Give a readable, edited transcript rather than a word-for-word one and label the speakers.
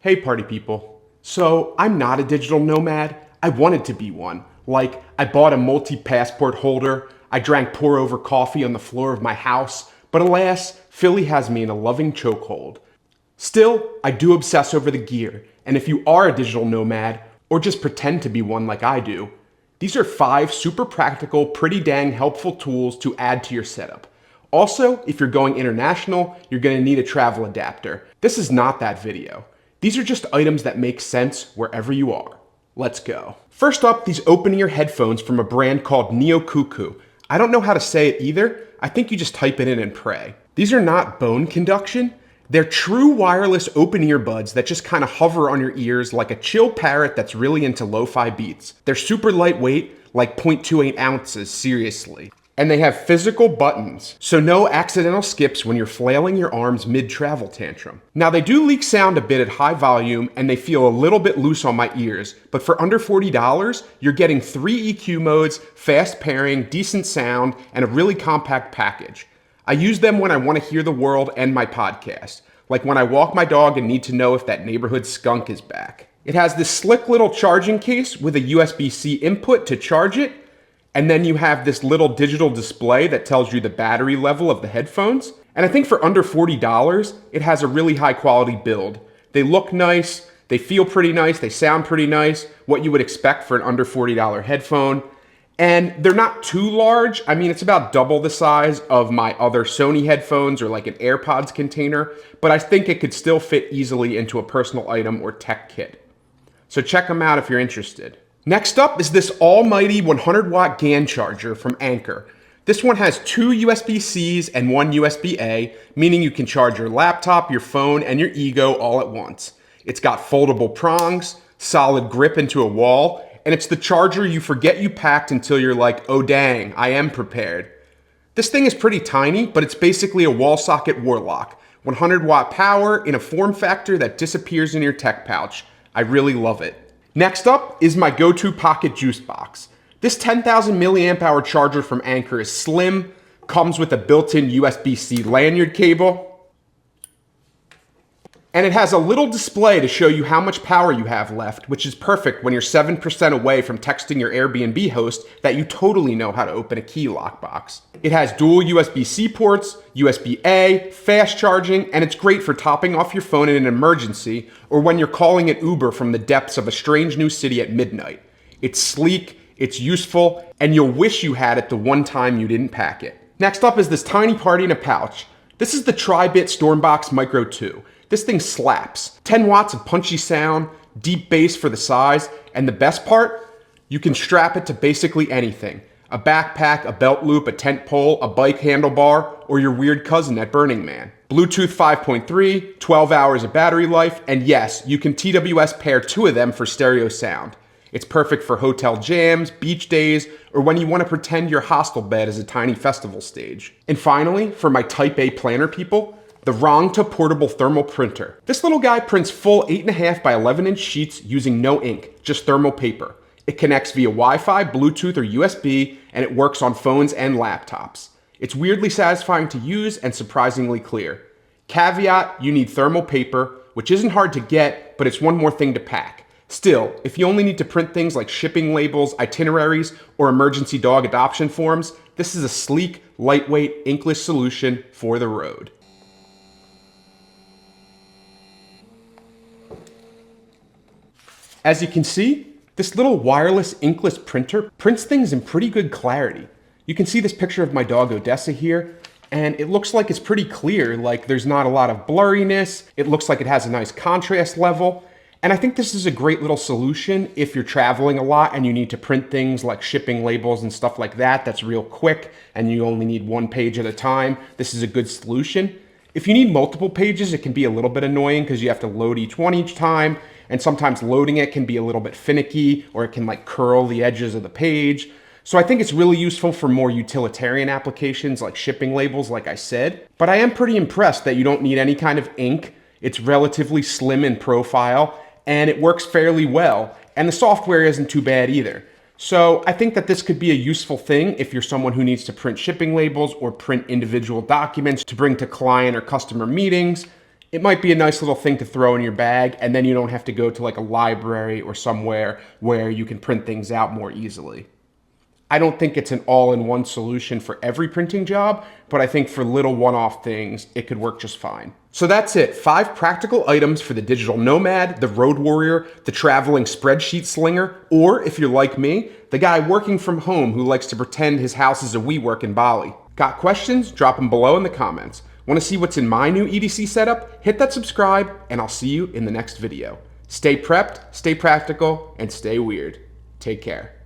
Speaker 1: Hey party people. So I'm not a digital nomad. I wanted to be one. Like, I bought a multi-passport holder, I drank pour over coffee on the floor of my house, but alas, Philly has me in a loving chokehold. Still, I do obsess over the gear, and if you are a digital nomad, or just pretend to be one like I do, these are 5 super practical, pretty dang helpful tools to add to your setup. Also, if you're going international, you're gonna need a travel adapter. This is not that video. These are just items that make sense wherever you are. Let's go. First up, these open-ear headphones from a brand called Neo Cuckoo. I don't know how to say it either. I think you just type it in and pray. These are not bone conduction. They're true wireless open earbuds that just kind of hover on your ears like a chill parrot that's really into lo-fi beats. They're super lightweight, like 0.28 ounces, seriously. And they have physical buttons, so no accidental skips when you're flailing your arms mid-travel tantrum. Now they do leak sound a bit at high volume and they feel a little bit loose on my ears, but for under $40, you're getting 3 EQ modes, fast pairing, decent sound, and a really compact package. I use them when I want to hear the world and my podcast, like when I walk my dog and need to know if that neighborhood skunk is back. It has this slick little charging case with a USB-C input to charge it, and then you have this little digital display that tells you the battery level of the headphones. And I think for under $40, it has a really high quality build. They look nice, they feel pretty nice, they sound pretty nice, what you would expect for an under $40 headphone. And they're not too large. I mean, it's about double the size of my other Sony headphones or like an AirPods container, but I think it could still fit easily into a personal item or tech kit. So check them out if you're interested. Next up is this almighty 100-watt GAN charger from Anker. This one has 2 USB-Cs and 1 USB-A, meaning you can charge your laptop, your phone, and your ego all at once. It's got foldable prongs, solid grip into a wall, and it's the charger you forget you packed until you're like, oh dang, I am prepared. This thing is pretty tiny, but it's basically a wall socket warlock. 100-watt power in a form factor that disappears in your tech pouch. I really love it. Next up is my go-to pocket juice box. This 10,000 milliamp hour charger from Anker is slim, comes with a built-in USB-C lanyard cable, and it has a little display to show you how much power you have left, which is perfect when you're 7% away from texting your Airbnb host that you totally know how to open a key lockbox. It has dual USB-C ports, USB-A, fast charging, and it's great for topping off your phone in an emergency or when you're calling an Uber from the depths of a strange new city at midnight. It's sleek, it's useful, and you'll wish you had it the one time you didn't pack it. Next up is this tiny party in a pouch. This is the Tribit Stormbox Micro 2. This thing slaps. 10 watts of punchy sound, deep bass for the size, and the best part? You can strap it to basically anything. A backpack, a belt loop, a tent pole, a bike handlebar, or your weird cousin at Burning Man. Bluetooth 5.3, 12 hours of battery life, and yes, you can TWS pair 2 of them for stereo sound. It's perfect for hotel jams, beach days, or when you want to pretend your hostel bed is a tiny festival stage. And finally, for my Type A planner people, the Rongta portable thermal printer. This little guy prints full 8.5 by 11 inch sheets using no ink, just thermal paper. It connects via Wi-Fi, Bluetooth, or USB, and it works on phones and laptops. It's weirdly satisfying to use and surprisingly clear. Caveat, you need thermal paper, which isn't hard to get, but it's one more thing to pack. Still, if you only need to print things like shipping labels, itineraries, or emergency dog adoption forms, this is a sleek, lightweight, inkless solution for the road. As you can see, this little wireless inkless printer prints things in pretty good clarity. You can see this picture of my dog Odessa here, and it looks like it's pretty clear, like there's not a lot of blurriness. It looks like it has a nice contrast level. And I think this is a great little solution if you're traveling a lot and you need to print things like shipping labels and stuff like that that's real quick and you only need 1 page at a time. This is a good solution. If you need multiple pages, it can be a little bit annoying because you have to load each one each time. And sometimes loading it can be a little bit finicky or it can like curl the edges of the page. So I think it's really useful for more utilitarian applications like shipping labels, like I said. But I am pretty impressed that you don't need any kind of ink. It's relatively slim in profile and it works fairly well. And the software isn't too bad either. So I think that this could be a useful thing if you're someone who needs to print shipping labels or print individual documents to bring to client or customer meetings. It might be a nice little thing to throw in your bag, and then you don't have to go to like a library or somewhere where you can print things out more easily. I don't think it's an all-in-one solution for every printing job, but I think for little one-off things, it could work just fine. So that's it, 5 practical items for the digital nomad, the road warrior, the traveling spreadsheet slinger, or if you're like me, the guy working from home who likes to pretend his house is a WeWork in Bali. Got questions? Drop them below in the comments. Want to see what's in my new EDC setup? Hit that subscribe, and I'll see you in the next video. Stay prepped, stay practical, and stay weird. Take care.